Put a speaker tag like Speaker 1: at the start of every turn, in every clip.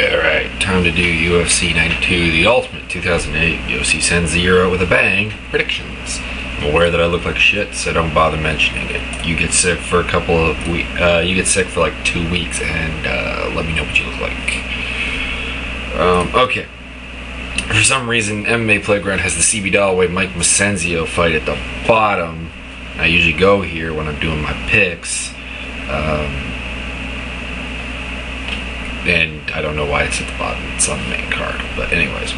Speaker 1: Alright, time to do UFC 92, the Ultimate 2008. UFC Sends the Year out with a bang. Predictions. I'm aware that I look like shit, so don't bother mentioning it. You get sick for a couple of weeks, you get sick for like 2 weeks, and let me know what you look like. Okay. For some reason, MMA Playground has the CB Dolloway Mike Massenzio fight at the bottom. I usually go here when I'm doing my picks. And I don't know why it's at the bottom. It's on the main card. But anyways.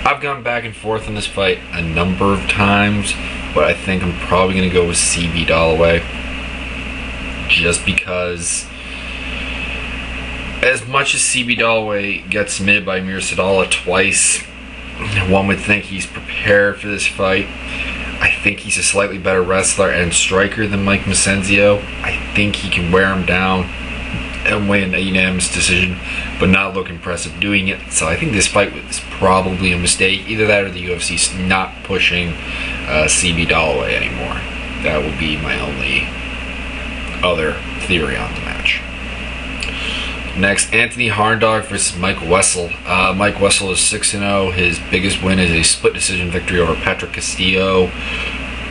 Speaker 1: I've gone back and forth on this fight a number of times, but I think I'm probably going to go with CB Dolloway. Just because, as much as CB Dolloway gets submitted by Mir Sadallah twice, one would think he's prepared for this fight. I think he's a slightly better wrestler and striker than Mike Massenzio. I think he can wear him down and win a unanimous decision, but not look impressive doing it. So I think this fight was probably a mistake. Either that or the UFC's not pushing CB Dolloway anymore. That would be my only other theory on the match. Next, Anthony Harndog versus Mike Wessel. Mike Wessel is 6-0. His biggest win is a split decision victory over Patrick Castillo,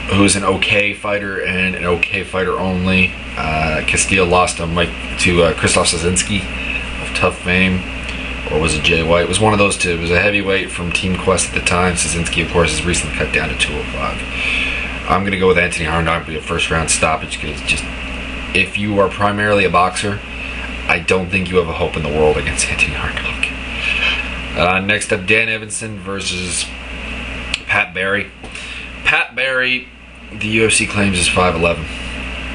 Speaker 1: who is an okay fighter and an okay fighter only. Castillo lost to Krzysztof Sosinski of Tough fame, or was it Jay White? It was one of those two. It was a heavyweight from Team Quest at the time. Sosinski, of course, has recently cut down to 205. I'm going to go with Anthony Harndog for a first round stoppage because just if you are primarily a boxer, I don't think you have a hope in the world against Anthony Harndog. Next up, Dan Evanson versus Pat Barry. Pat Barry, the UFC claims is 5'11".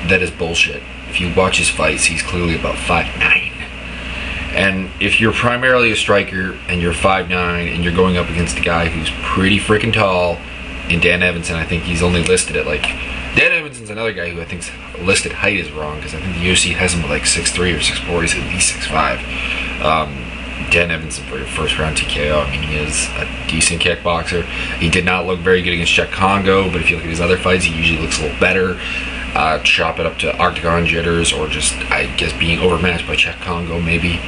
Speaker 1: That is bullshit. If you watch his fights, he's clearly about 5'9". And if you're primarily a striker and you're 5'9", and you're going up against a guy who's pretty freaking tall, in Dan Evanson, I think he's only listed at like... Dan Evanson's another guy who I think's listed height is wrong, because I think the UFC has him at like 6'3" or 6'4". He's at least 6'5". Dan Evanson for your first round TKO. I mean, he is a decent kickboxer. He did not look very good against Czech Kongo, but if you look at his other fights, he usually looks a little better. Chop it up to octagon jitters, or just, I guess, being overmatched by Czech Kongo, maybe.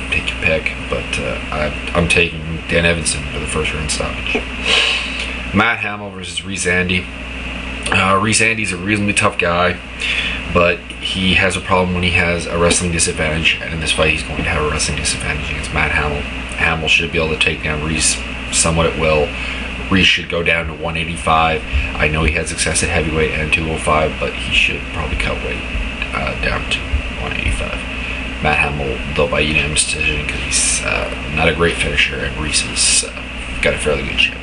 Speaker 1: Take your pick, but I'm taking Dan Evanson for the first round stoppage. Matt Hamill versus Reese Andy. Reese Andy's a reasonably tough guy, but he has a problem when he has a wrestling disadvantage, and in this fight he's going to have a wrestling disadvantage against Matt Hamill. Hamill should be able to take down Reese somewhat at will. Reese should go down to 185. I know he had success at heavyweight and 205, but he should probably cut weight down to 185. Matt Hamill, though, by unanimous decision, because he's not a great finisher, and Reese has got a fairly good shot.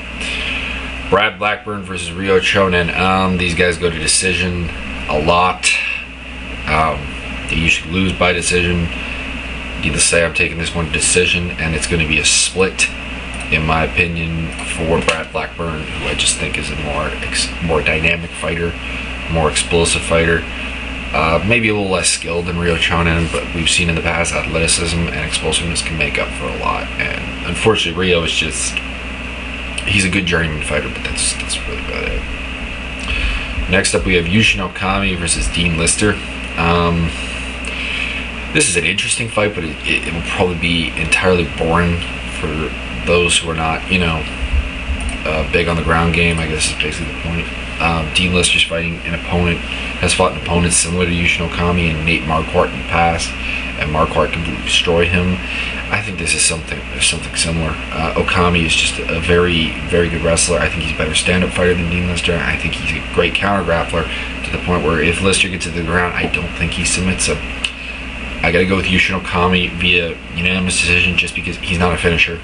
Speaker 1: Brad Blackburn versus Rio Chonen. These guys go to decision a lot. They usually lose by decision. Needless to say, I'm taking this one to decision, and it's going to be a split, in my opinion, for Brad Blackburn, who I just think is a more dynamic fighter, more explosive fighter. Maybe a little less skilled than Rio Chonen, but we've seen in the past athleticism and explosiveness can make up for a lot. And unfortunately, Rio is just... he's a good journeyman fighter, but that's really about it. Next up, we have Yushin Okami versus Dean Lister. This is an interesting fight, but it will probably be entirely boring for those who are not, big on the ground game. I guess is basically the point. Dean Lister's has fought an opponent similar to Yushin Okami and Nate Marquardt in the past, and Marquardt completely destroyed him. I think this is something similar. Okami is just a very, very good wrestler. I think he's a better stand-up fighter than Dean Lister. I think he's a great counter-grappler to the point where if Lister gets to the ground, I don't think he submits him. I gotta go with Yushin Okami via unanimous decision just because he's not a finisher.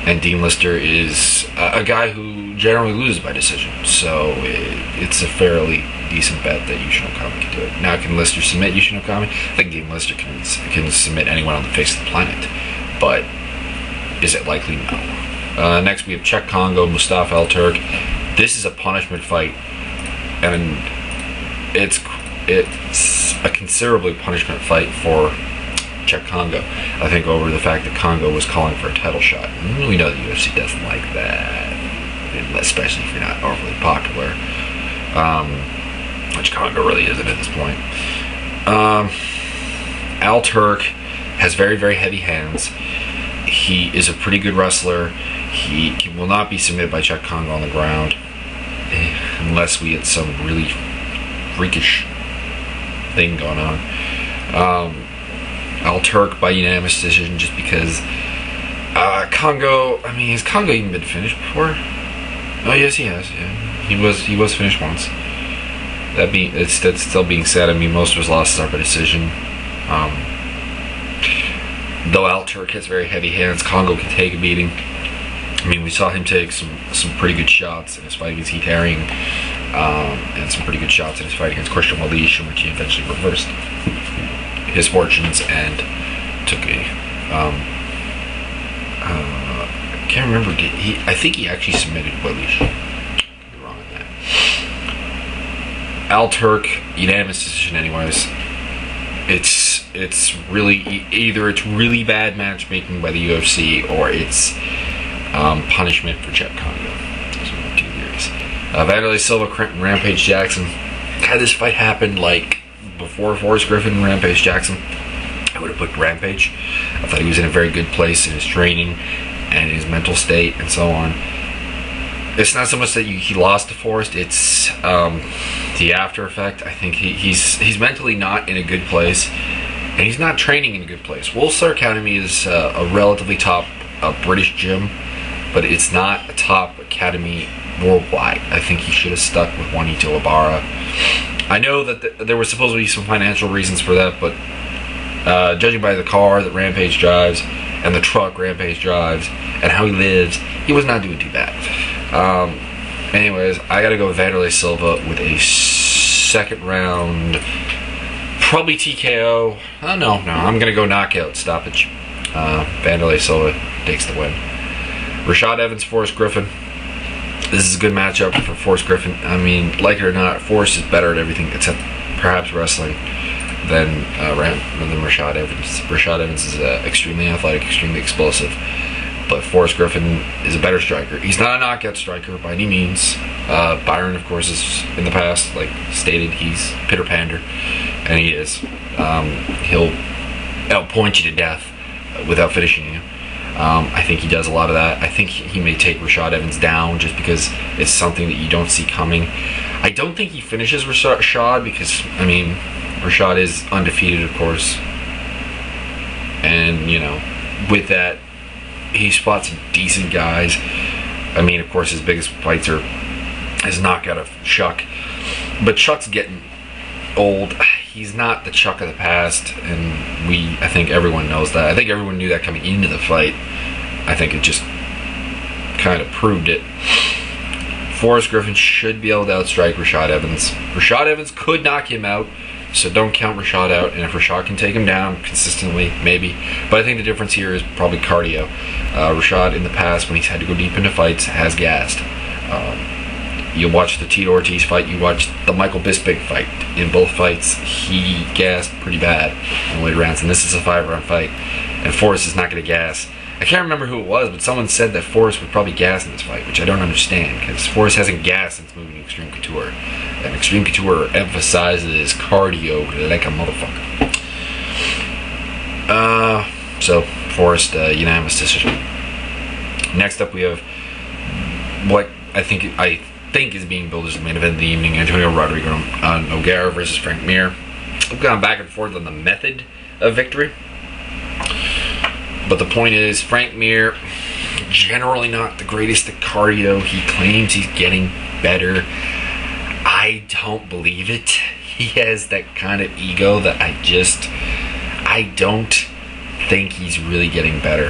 Speaker 1: And Dean Lister is a guy who generally loses by decision. So it's a fairly decent bet that Yushin Okami can do it. Now, can Lister submit Yushin Okami? I think Dean Lister can submit anyone on the face of the planet. But is it likely? No. Next, we have Czech Kongo, Mustafa Al-Turk. This is a punishment fight. And it's a considerably punishment fight for Czech Kongo. I think over the fact that Kongo was calling for a title shot. And we know the UFC doesn't like that, especially if you're not overly popular, which Kongo really isn't at this point. Al-Turk has very, very heavy hands. He is a pretty good wrestler. He will not be submitted by Chuck Kongo on the ground unless we had some really freakish thing going on. Al-Turk by unanimous decision, just because Kongo. I mean, has Kongo even been finished before? Oh yes, he has. Yeah, he was finished once. That's still being said. I mean, most of his losses are by decision. Though Al-Turk has very heavy hands, Kongo can take a beating. I mean, we saw him take some pretty good shots in his fight against Heath Herring, and some pretty good shots in his fight against Christian Walish, in which he eventually reversed his fortunes and took a. I can't remember. I think he actually submitted Walish. Could be wrong on that. Al-Turk, unanimous decision, anyways. It's really either it's really bad matchmaking by the UFC or it's punishment for Chuck Kongo. Those are my 2 theories. Vanderlei Silva, Rampage Jackson. Had this fight happened like before Forrest Griffin and Rampage Jackson, I would have put Rampage. I thought he was in a very good place in his training and his mental state and so on. It's not so much that he lost to Forrest, it's the after effect. I think he's mentally not in a good place, and he's not training in a good place. Wolfstar Academy is a relatively top British gym, but it's not a top academy worldwide. I think he should have stuck with Juanito Ibarra. I know that there was supposed to be some financial reasons for that, but judging by the car that Rampage drives and the truck Rampage drives and how he lives, he was not doing too bad. Anyways, I gotta go with Vanderlei Silva with a second round, probably TKO. No, I'm gonna go knockout stoppage. Vanderlei Silva takes the win. Rashad Evans, Forrest Griffin. This is a good matchup for Forrest Griffin. I mean, like it or not, Forrest is better at everything except perhaps wrestling than Rashad Evans. Rashad Evans is extremely athletic, extremely explosive, but Forrest Griffin is a better striker. He's not a knockout striker by any means. Byron, of course, is in the past, like stated, he's Pitter Pander, and he is. He'll outpoint you to death without finishing you. I think he does a lot of that. I think he may take Rashad Evans down just because it's something that you don't see coming. I don't think he finishes Rashad because, I mean, Rashad is undefeated, of course. And, you know, with that, he's fought some decent guys. I mean, of course, his biggest fights are his knockout of Chuck. But Chuck's getting old. He's not the Chuck of the past, and I think everyone knows that. I think everyone knew that coming into the fight. I think it just kind of proved it. Forrest Griffin should be able to outstrike Rashad Evans. Rashad Evans could knock him out, so don't count Rashad out. And if Rashad can take him down consistently, maybe. But I think the difference here is probably cardio. Rashad, in the past, when he's had to go deep into fights, has gassed. You watch the Tito Ortiz fight, you watch the Michael Bisping fight. In both fights, he gassed pretty bad in the later rounds, and this is a 5-round fight. And Forrest is not going to gas. I can't remember who it was, but someone said that Forrest would probably gas in this fight, which I don't understand, because Forrest hasn't gassed since moving to Extreme Couture. And Extreme Couture emphasizes cardio like a motherfucker. So, Forrest, unanimous decision. Next up, we have what I think is being billed as the main event of the evening: Antonio Rodrigo Nogueira versus Frank Mir. I've gone back and forth on the method of victory, but the point is, Frank Mir, generally not the greatest at cardio. He claims he's getting better. I don't believe it. He has that kind of ego that I don't think he's really getting better.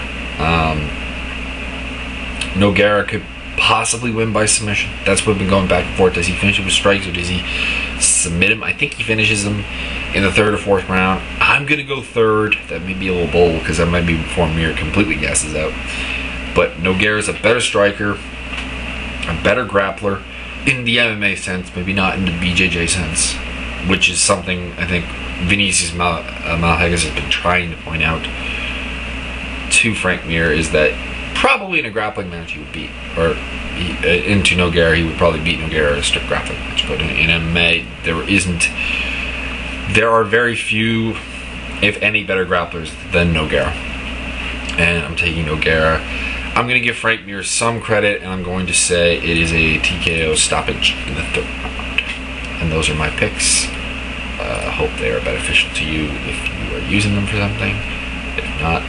Speaker 1: Nogueira could possibly win by submission. That's what we've been going back and forth. Does he finish it with strikes or does he submit him? I think he finishes him in the 3rd or 4th round. I'm going to go 3rd. That may be a little bold because that might be before Mir completely gasses out. But Nogueira is a better striker, a better grappler in the MMA sense, maybe not in the BJJ sense, which is something I think Vinicius Malhegas has been trying to point out to Frank Mir, is that probably in a grappling match he would beat, or into Nogueira he would probably beat Nogueira in a strict grappling match. But in MMA there isn't there are very few, if any, better grapplers than Nogueira. And I'm taking Nogueira. I'm going to give Frank Mir some credit, and I'm going to say it is a TKO stoppage in the 3rd round. And those are my picks. Hope they are beneficial to you if you are using them for something. If not,